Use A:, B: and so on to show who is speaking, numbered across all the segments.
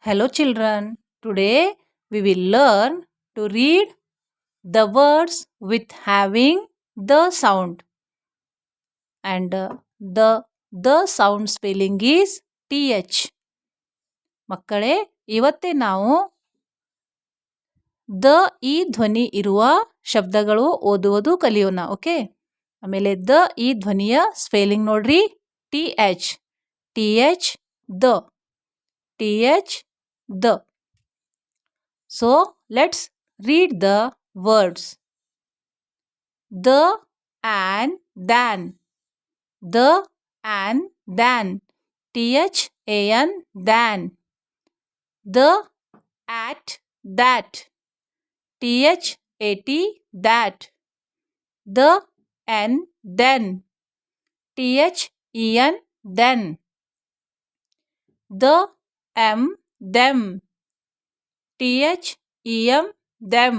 A: Hello children, today we will learn to read the words with having the sound and the sound spelling is th. ಮಕ್ಕಳೇ ಇವತ್ತೇ ನಾವು the ಈ ಧ್ವನಿ ಇರುವ ಶಬ್ದಗಳು ಓದುವುದು ಕಲಿಯೋಣ. ಓಕೆ, ಆಮೇಲೆ ದ ಈ ಧ್ವನಿಯ ಸ್ಪೆಲ್ಲಿಂಗ್ ನೋಡ್ರಿ, T H the the. So let's read the words. The and than. The and than. THAN than. The at that. THAT that. The and then. THEN then. The them. THEM them.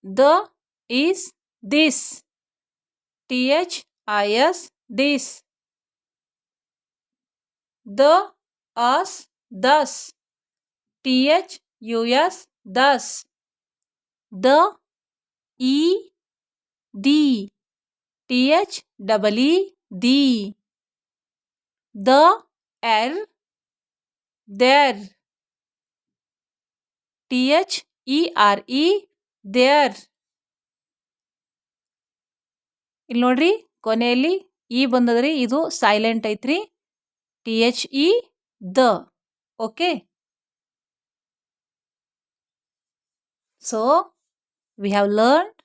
A: The is this. THIS this. The us thus. THUS thus. The the. THEE the there. THERE there. ಇಲ್ಲಿ ನೋಡ್ರಿ, ಕೊನೆಯಲ್ಲಿ ಈ ಬಂದದ್ರಿ, ಇದು silent ಐತ್ರಿ. THE the. Okay, so we have learned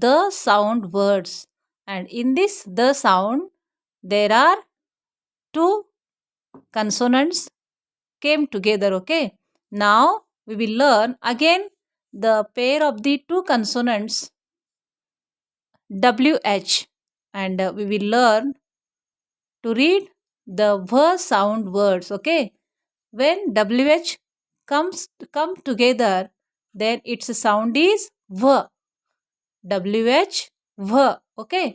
A: the sound words, and in this the sound there are two consonants came together. Okay, now we will learn again the pair of the two consonants WH, and we will learn to read the V sound words. Okay, when WH come together, then its sound is V. WH V. Okay,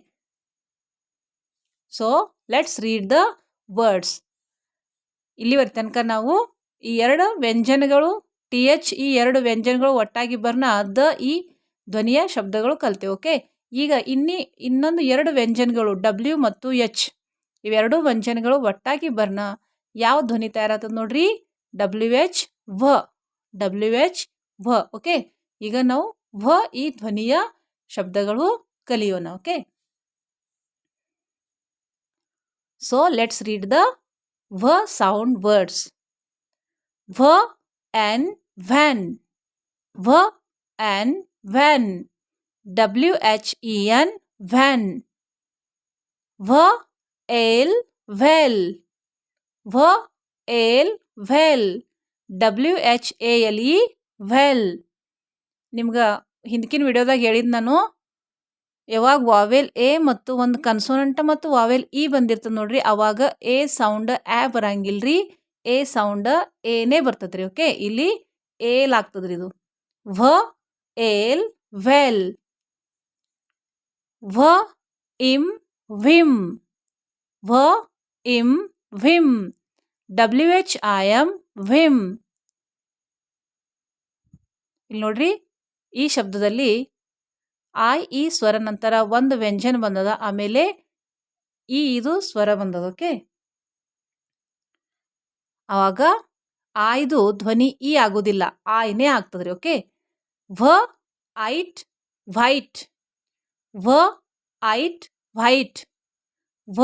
A: so let's read the words. ಇಲ್ಲಿವರೆ ತನಕ ನಾವು ಈ ಎರಡು ವ್ಯಂಜನಗಳು TH ಈ ಎರಡು ವ್ಯಂಜನಗಳು ಒಟ್ಟಾಗಿ ಬರ್ನ the ಈ ಧ್ವನಿಯ ಶಬ್ದಗಳು ಕಲ್ತೇವೆ. ಓಕೆ, ಈಗ ಇನ್ನೊಂದು ಎರಡು ವ್ಯಂಜನಗಳು W ಮತ್ತು H ಇವೆರಡು ವ್ಯಂಜನಗಳು ಒಟ್ಟಾಗಿ ಬರ್ನ ಯಾವ ಧ್ವನಿ ತಯಾರಾಗ್ತದೆ ನೋಡ್ರಿ, WH V. ಓಕೆ, ಈಗ ನಾವು ವ ಈ ಧ್ವನಿಯ ಶಬ್ದಗಳು ಕಲಿಯೋಣ. Okay, so let's read the V sound words. V and van. V and van. WHEN van. VL well. VL well. WHALE well. ನಿಮ್ಗೆ ಹಿಂದಕಿನ ವಿಡಿಯೋದಾಗ ಹೇಳಿದ್ ನಾನು, ಯಾವಾಗ ವಾವೆಲ್ ಎ ಮತ್ತು ಒಂದು ಕನ್ಸೋನೆಂಟ್ ಮತ್ತು ವಾವೆಲ್ ಇ ಬಂದಿರ್ತದೆ ನೋಡ್ರಿ, ಅವಾಗ ಎ ಸೌಂಡ್ ಆ ಬರಂಗಿಲ್ರಿ, ಎ ಸೌಂಡ್ ಏನೇ ಬರ್ತದ್ರಿ. ಓಕೆ, ಇಲ್ಲಿ ಏಲ್ ಆಗ್ತದ್ರಿ, ಇದು ವ ಏಲ್ ವೆಲ್. ವ ಇಮ್ ವಿಮ್. ವ ಇಮ್ ವಿಮ್. WHIM Vim. ಇಲ್ಲಿ ನೋಡ್ರಿ, ಈ ಶಬ್ದದಲ್ಲಿ ಈ ಸ್ವರ ನಂತರ ಒಂದು ವ್ಯಂಜನ ಬಂದದ, ಆಮೇಲೆ ಇದು ಸ್ವರ ಬಂದದ. ಓಕೆ, ಆವಾಗ ಇದು ಧ್ವನಿ ಈ ಆಗೋದಿಲ್ಲ, ಆಯ್ನೇ ಆಗ್ತದ್ರಿ. ಓಕೆ, ವ ಐಟ್ ವೈಟ್. ವ ಐಟ್ ವೈಟ್. ವ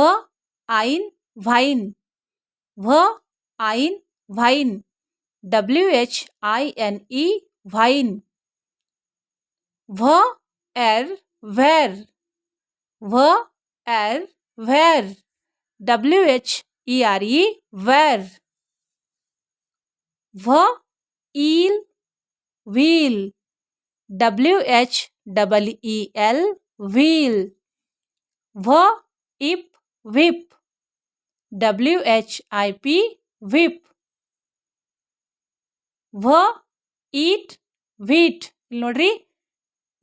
A: ಐನ್ ವೈನ್. ವ ಐನ್ ವೈನ್. WHINE whine. ವ er where. where. WHERE where. Wheel wheel. WHEEL wheel. Whip whip. WHIP whip. eat wheat. ಇಲ್ಲಿ ನೋಡ್ರಿ,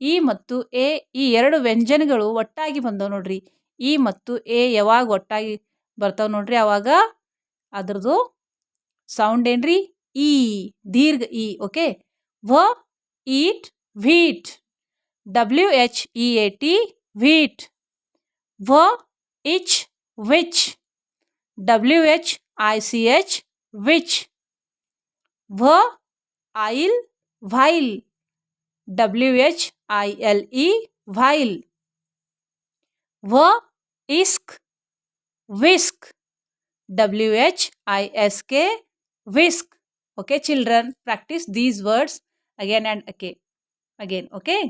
A: ಇ ಮತ್ತು ಎ ಈ ಎರಡು ವ್ಯಂಜನಗಳು ಒಟ್ಟಾಗಿ ಬಂದವು ನೋಡ್ರಿ. ಇ ಮತ್ತು ಎ ಯಾವಾಗ ಒಟ್ಟಾಗಿ ಬರ್ತಾವ ನೋಡ್ರಿ, ಅವಾಗ ಅದ್ರದ್ದು ಸೌಂಡ್ ಏನ್ರಿ ಈ ದೀರ್ಘ ಈ ಓಕೆ ವ ಈಟ್ ವೀಟ್ WHEAT wheat ವ ಇಚ್ ವಿಚ್ WHICH which ವ ಐಲ್ while WHILE while ವ ಇಸ್ಕ್ whisk WHISK whisk. Okay children, practice these words again and again. Okay.